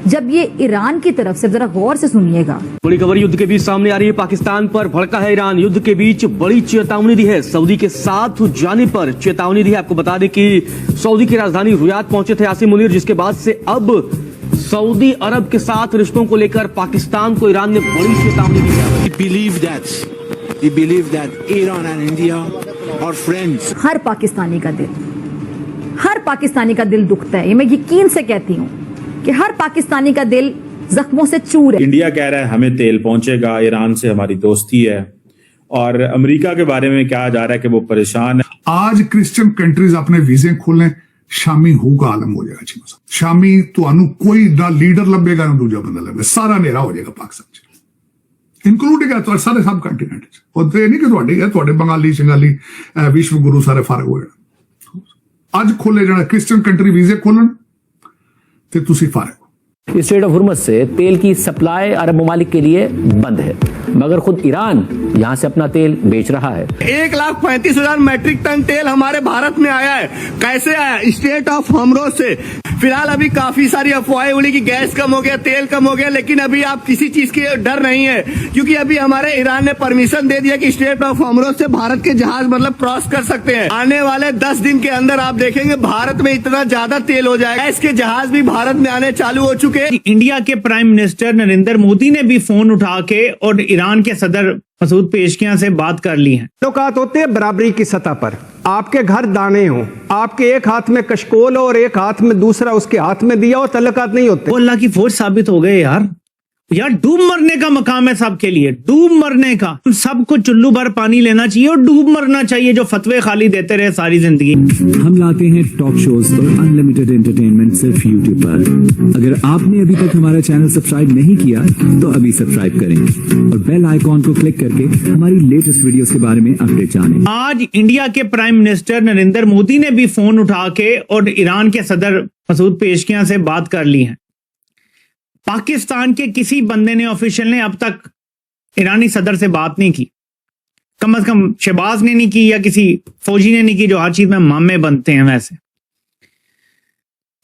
जब ये ईरान की तरफ से, जरा गौर से सुनिएगा। बड़ी खबर युद्ध के बीच सामने आ रही है। पाकिस्तान पर भड़का है ईरान। युद्ध के बीच बड़ी चेतावनी दी है। सऊदी के साथ जाने पर चेतावनी दी है। आपको बता दें कि सऊदी की राजधानी रियाद पहुंचे थे आसिम मुनीर, जिसके बाद से अब सऊदी अरब के साथ रिश्तों को लेकर पाकिस्तान को ईरान ने बड़ी चेतावनी दी है। We believe that Iran and India are friends. हर पाकिस्तानी का दिल दुखता है। ये मैं यकीन से कहती हूँ कि हर पाकिस्तानी का दिल जख्मों से चूर है। इंडिया कह रहा है हमें तेल पहुंचेगा, ईरान से हमारी दोस्ती है, और अमेरिका के बारे में कहा जा रहा है कि वो परेशान है। आज क्रिश्चियन कंट्रीज अपने वीजे खोलें, शामी होगा आलम हो जाएगा जी। शामी तो कोई ना लीडर लभेगा ना दूजा बंदा लभेगा, सारा नेरा हो जाएगा पाकिस्तान च, इंक्लूडिंग है सारे सब कंटिनेंट। और ये नहीं कि थोड़े बंगाली शंगाली विश्व गुरु सारे फारग हो जाना। अज खोले जाना क्रिश्चियन कंट्री वीजे खोलन ते तुसी फारग। स्ट्रेट ऑफ हुर्मुज़ से तेल की सप्लाई अरब ममालिक के लिए बंद है, मगर खुद ईरान यहां से अपना तेल बेच रहा है। 1,35,000 मैट्रिक टन तेल हमारे भारत में आया है। कैसे आया? स्ट्रेट ऑफ हुर्मुज़ से। फिलहाल अभी काफी सारी अफवाहें उड़ी कि गैस कम हो गया, तेल कम हो गया, लेकिन अभी आप किसी चीज की डर नहीं है, क्योंकि अभी हमारे ईरान ने परमिशन दे दिया कि स्ट्रेट ऑफ हुर्मुज़ से भारत के जहाज मतलब क्रॉस कर सकते हैं। आने वाले 10 दिन के अंदर आप देखेंगे भारत में इतना ज्यादा तेल हो जाएगा, इसके जहाज भी भारत में आने चालू हो चुके हैं। इंडिया के प्राइम मिनिस्टर नरेंद्र मोदी ने भी फोन उठा के और ईरान के सदर मसूद पेशकियां से बात कर ली है। ताल्लुकात होते हैं बराबरी की सतह पर। आपके घर दाने हो, आपके एक हाथ में कशकोल हो और एक हाथ में दूसरा उसके हाथ में दिया हो, ताल्लुकात नहीं होते। वो अल्लाह की फौज साबित हो गए यार। डूब मरने का मकाम है सबके लिए, डूब मरने का। सबको चुल्लू भर पानी लेना चाहिए और डूब मरना चाहिए, जो फतवे खाली देते रहे सारी जिंदगी। हम लाते हैं टॉक शोज और अनलिमिटेड एंटरटेनमेंट सिर्फ यूट्यूब पर। अगर आपने अभी तक हमारा चैनल सब्सक्राइब नहीं किया तो अभी सब्सक्राइब करें और बेल आइकॉन को क्लिक करके हमारी लेटेस्ट वीडियोस के बारे में अपडेट जानें। आज इंडिया के प्राइम मिनिस्टर नरेंद्र मोदी ने भी फोन उठा के और ईरान के सदर मसूद पेशकियां से बात कर ली है। पाकिस्तान के किसी बंदे ने, ऑफिशियल ने अब तक ईरानी सदर से बात नहीं की, कम से कम शहबाज ने नहीं की या किसी फौजी ने नहीं की, जो हर चीज में मामे बनते हैं वैसे।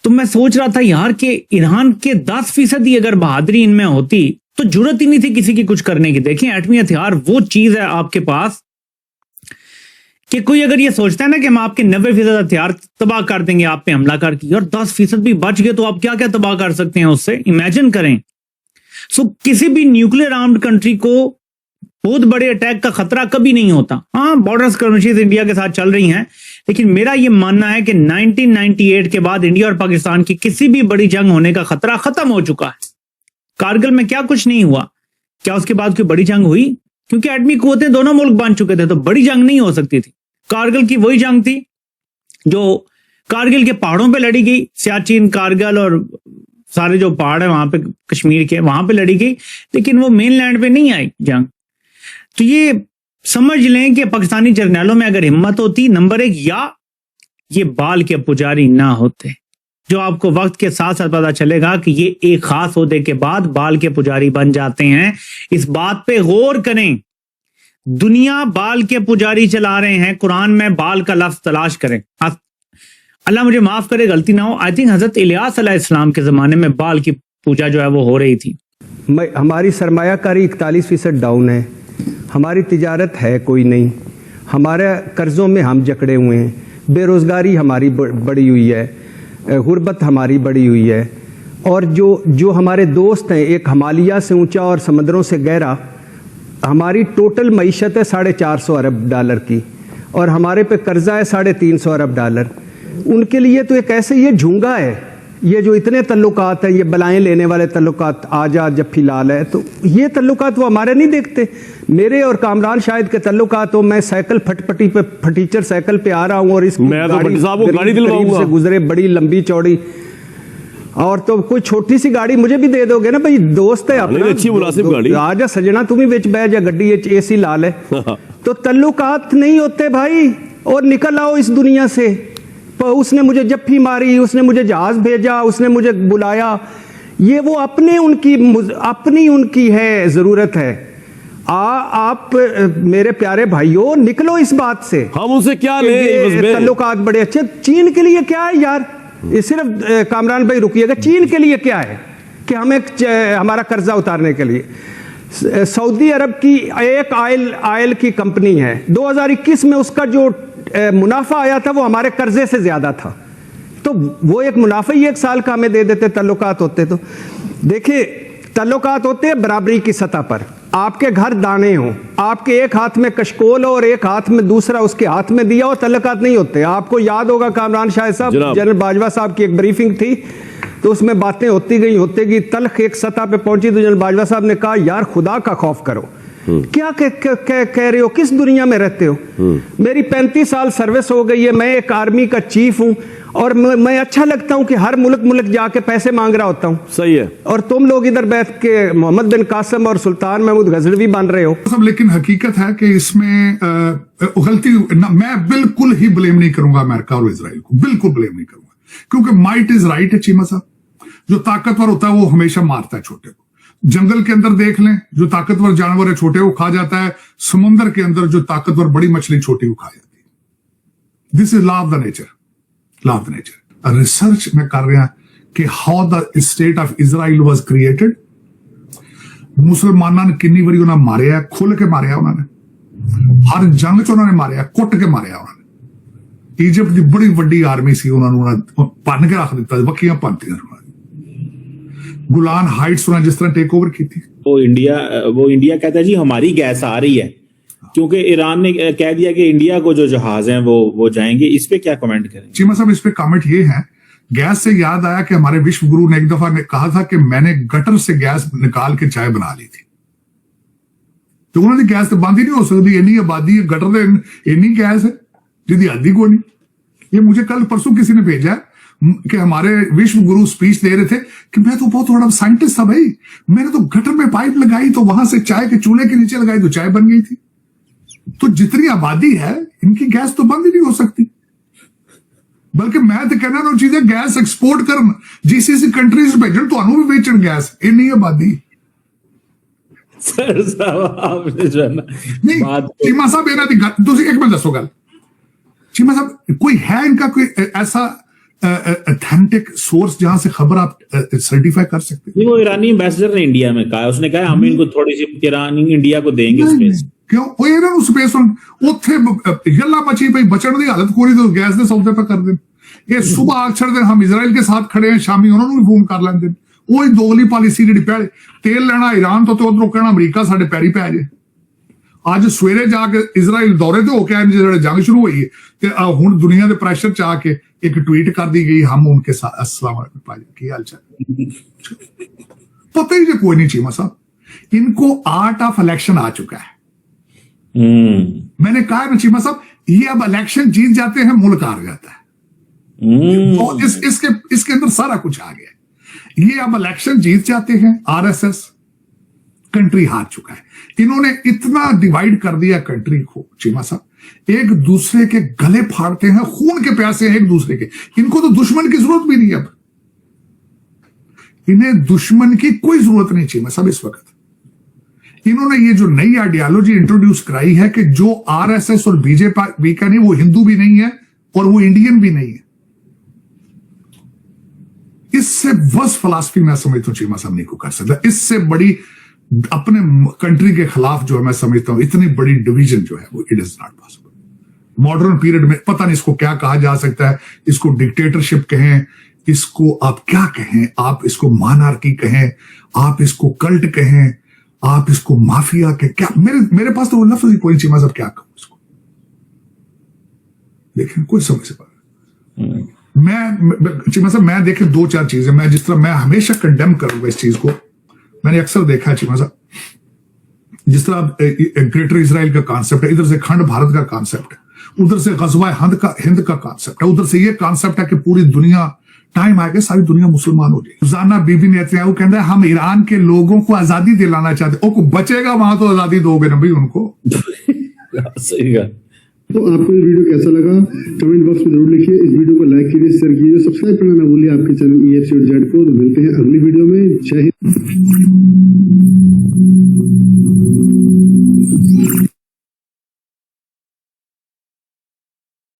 तो मैं सोच रहा था यार कि ईरान के 10% ही अगर बहादुरी इनमें होती तो जरूरत ही नहीं थी किसी की कुछ करने की। देखें, एटमी हथियार वो चीज है आपके पास कि कोई अगर ये सोचता है ना कि हम आपके 90% हथियार तबाह कर देंगे आप पे हमला करके, और 10% भी बच गए तो आप क्या क्या तबाह कर सकते हैं उससे, इमेजिन करें। सो किसी भी न्यूक्लियर आर्म्ड कंट्री को बहुत बड़े अटैक का खतरा कभी नहीं होता। हाँ, बॉर्डर स्कर्मिशेस इंडिया के साथ चल रही हैं, लेकिन मेरा ये मानना है कि 1998 के बाद इंडिया और पाकिस्तान की किसी भी बड़ी जंग होने का खतरा खत्म हो चुका है। कारगिल में क्या कुछ नहीं हुआ, क्या उसके बाद कोई बड़ी जंग हुई? क्योंकि एटमी कुव्वतें दोनों मुल्क बन चुके थे, तो बड़ी जंग नहीं हो सकती थी। कारगिल की वही जंग थी जो कारगिल के पहाड़ों पे लड़ी गई, सियाचिन, कारगिल और सारे जो पहाड़ है वहां पे कश्मीर के, वहां पे लड़ी गई, लेकिन वो मेन लैंड पे नहीं आई जंग। तो ये समझ लें कि पाकिस्तानी जर्नैलों में अगर हिम्मत होती, नंबर 1, या ये बाल के पुजारी ना होते, जो आपको वक्त के साथ साथ पता चलेगा कि ये एक खास ओहदे के बाद बाल के पुजारी बन जाते हैं। इस बात पे गौर करें। दुनिया बाल के पुजारी चला रहे हैं, कुरान में बाल का लफ्ज तलाश करें। अल्लाह मुझे माफ करे, गलती ना हो, आई थिंक हजरत इलियास अलैहिस्सलाम के जमाने में बाल की पूजा जो है वो हो रही थी। हमारी सरमायाकारी 41% डाउन है, हमारी तिजारत है कोई नहीं, हमारे कर्जों में हम जकड़े हुए हैं, बेरोजगारी हमारी बढ़ी हुई है, गुर्बत हमारी बढ़ी हुई है, और जो हमारे दोस्त हैं, एक हिमालय से ऊंचा और समंदरों से गहरा, हमारी टोटल मईशत है $450 अरब की, और हमारे पे कर्जा है $350 अरब। उनके लिए तो एक ऐसे ये झूंगा है, ये जो इतने तल्लुकात हैं, ये बलाएं लेने वाले तल्लुकात, आजा जफ्फी लाल है, तो ये तल्लुकात वो हमारे नहीं देखते। मेरे और कामरान शाहिद के तल्लुकात हो, मैं साइकिल फटपटी पे फटीचर साइकिल पे आ रहा हूँ और इस गाड़ी से गुजरे, बड़ी लंबी चौड़ी, और तो कोई छोटी सी गाड़ी मुझे भी दे दोगे ना भाई, दोस्त है अपना, अच्छी मुनासिब गाड़ी, आजा सजना तू भी बिच बह जा, गड्डी एसी लाल है। तो तल्लुकात नहीं होते भाई, और निकल आओ इस दुनिया से। उसने मुझे जफ्फी मारी, उसने मुझे जहाज भेजा, उसने मुझे बुलाया, ये वो अपनी उनकी है जरूरत है। आप मेरे प्यारे भाइयों, निकलो इस बात से। हम उनसे क्या ले, तल्लुकात बड़े अच्छे। चीन के लिए क्या है यार, ये सिर्फ कामरान भाई रुकिएगा, चीन के लिए क्या है? कि हमें हमारा कर्जा उतारने के लिए। सऊदी अरब की एक आयल की कंपनी है, 2021 में उसका जो मुनाफा आया था वो हमारे कर्जे से ज्यादा था। तो वो एक मुनाफा ही 1 साल का हमें दे देते, तल्लुकात होते। तो देखिए, तल्लुकात होते हैं बराबरी की सतह पर। आपके घर दाने हो, आपके एक हाथ में कशकोल हो और एक हाथ में दूसरा उसके हाथ में दिया हो, तल्लुकात नहीं होते। आपको याद होगा कामरान शाह साहब, जनरल बाजवा साहब की एक ब्रीफिंग थी, तो उसमें बातें होती गई, तल्ख एक सतह पे पहुंची तो जनरल बाजवा साहब ने कहा, यार खुदा का खौफ करो, क्या कह रहे हो, किस दुनिया में रहते हो? मेरी 35 साल सर्विस हो गई है, मैं एक आर्मी का चीफ हूं और मैं अच्छा लगता हूं कि हर मुल्क जाके पैसे मांग रहा होता हूं। सही है। और तुम लोग इधर बैठ के मोहम्मद बिन कासिम और सुल्तान महमूद गजनवी बन रहे हो। सब लेकिन हकीकत है कि इसमें गलती मैं बिल्कुल ही ब्लेम नहीं करूंगा अमेरिका और इजराइल को, बिल्कुल ब्लेम नहीं करूंगा, क्योंकि माइट इज राइट है चीमा साहब। जो ताकतवर होता है वो हमेशा मारता है छोटे को। जंगल के अंदर देख लें, जो ताकतवर जानवर है छोटे को खा जाता है। समुद्र के अंदर जो ताकतवर बड़ी मछली छोटी को खा जाती है। This is law of the nature, law of the nature. Research में कर रहे हैं कि how the state of Israel was created. मुसलमानों ने किन्नी बारी उन्हें मारे है, खुल के मारे उन्होंने, हर जंग च उन्होंने मारे है, कुट के मारे उन्होंने। इजिप्ट की बड़ी वड्डी आर्मी सी, उन्होंने भन के रख दिता, बखियां भनतियां। गुलान हाइट्स उन्होंने जिस तरह टेक ओवर की थी। वो इंडिया कहता है जी हमारी गैस आ रही है, क्योंकि ईरान ने कह दिया कि इंडिया को जो जहाज हैं वो जाएंगे। इस पे क्या कमेंट करें? चीमा साहब, इस पे कमेंट ये है, गैस से याद आया कि हमारे विश्व गुरु ने एक दफा ने कहा था कि मैंने गटर से गैस निकाल के चाय बना ली थी। तो उन्होंने गैस तो बंद ही नहीं हो सकती, इन्नी आबादी है, गटर से इन्नी गैस है जिंदी आदि को नहीं। ये मुझे कल परसों किसी ने भेजा कि हमारे विश्व गुरु स्पीच दे रहे थे कि मैं तो बहुत बड़ा साइंटिस्ट था भाई, मैंने तो गटर में पाइप लगाई तो वहां से चाय के चूल्हे के नीचे लगाई तो चाय बन गई थी। तो जितनी आबादी है इनकी गैस तो बंद ही नहीं हो सकती। बल्कि मैं तो कहना वो चीजें गैस एक्सपोर्ट कर जीसीसी कंट्रीज भेजन, तो भी बेचन गैस, इन्नी आबादी। सर साहब आपने जो है ना चीमा साहब एक मिनट दसो गल, चीमा साहब कोई है इनका कोई ऐसा ऑथेंटिक सोर्स जहां से खबर आप सर्टिफाई कर सकते हैं? वो ईरानी एम्बेसडर ने इंडिया में कहा, उसने कहा हम इनको थोड़ी सी ईरानी इंडिया को देंगे स्पेस। क्यों वो ਇਹਨਾਂ ਨੂੰ स्पेस ਉੱਥੇ ਗੱਲਾਂ ਮਚੀ ਪਈ, बचन ਦੀ हालत कोरी तो गैस ਦੇ सौदे पे कर दें। ये सुबह आग छड़ दें, हम इजराइल के साथ खड़े हैं, शामी उन्होंने भी फोन कर लेंगे। वही दोगली पॉलिसी जी पहले तेल लेना ईरान तो उधरों कहना अमरीका साडे पैरी पै जाए। ਅੱਜ ਸਵੇਰੇ ਜਾ ਕੇ ਇਜ਼ਰਾਈਲ ਦੌਰੇ ਤੇ ਹੋ ਕੇ ਆਏ ਜਿਹੜੇ ਜੰਗ ਸ਼ੁਰੂ ਹੋਈ ਹੈ, ਤੇ ਹੁਣ ਦੁਨੀਆ ਦੇ ਪ੍ਰੈਸ਼ਰ ਚ ਆ ਕੇ ਇੱਕ ट्वीट कर दी गई, हम उनके साथ अस्सलाम वालेकुम पाजी की हाल चाल। पता ही कोई नहीं चीमा साहब, इनको आर्ट ऑफ इलेक्शन आ चुका है। मैंने कहा ना चीमा साहब, ये अब इलेक्शन जीत जाते हैं मुल्क हार जाता है। और इसके अंदर सारा कुछ आ गया। ये अब इलेक्शन जीत जाते हैं, आरएसएस कंट्री हार चुका है। इन्होंने इतना डिवाइड कर दिया कंट्री को चीमा साहब, एक दूसरे के गले फाड़ते हैं, खून के प्यासे हैं एक दूसरे के। इनको तो दुश्मन की जरूरत भी नहीं, अब इन्हें दुश्मन की कोई जरूरत नहीं चीमा साहब। इस वक्त इन्होंने ये जो नई आइडियोलॉजी इंट्रोड्यूस कराई है कि जो आरएसएस और बीजेपी का नहीं, वो हिंदू भी नहीं है और वो इंडियन भी नहीं है। इससे बस फिलॉसफी मैं समझता हूं चीमा साहब नहीं को कर सकता। इससे बड़ी अपने कंट्री के खिलाफ जो है मैं समझता हूं इतनी बड़ी डिवीजन जो है वो it is not possible. Modern period में पता नहीं इसको क्या कहा जा सकता है, इसको डिक्टेटरशिप कहें, इसको आप क्या कहें, आप इसको मानार्की कहें, आप इसको कल्ट कहें, आप इसको माफिया के क्या, मेरे पास तो वो लफ्ज ही कोई चीमा साहब क्या कहूं इसको, लेकिन कोई समझ से पा। मैं चीमा साहब मैं देखे 2-4 चीजें, मैं जिस तरह मैं हमेशा कंडेम करूंगा इस चीज को, मैंने अक्सर देखा है चीमा साहब, जिस तरह ग्रेटर इजराइल का कॉन्सेप्ट है, इधर से खंड भारत का कॉन्सेप्ट है, उधर से गजवा हिंद का कॉन्सेप्ट है, उधर से ये कॉन्सेप्ट है कि पूरी दुनिया टाइम आएगा सारी दुनिया मुसलमान हो जाएगी। रोजाना बीबी नेतन्याहू कहता है हम ईरान के लोगों को आजादी दिलाना चाहते, को बचेगा वहां तो आजादी दोगे ना भाई उनको। सही है। तो आपको ये वीडियो कैसा लगा कमेंट बॉक्स में जरूर लिखिए। इस वीडियो को लाइक कीजिए, शेयर कीजिए, सब्सक्राइब करना ना भूलिए आपके चैनल EFCZ को। तो मिलते हैं अगली वीडियो में। जय हिंद।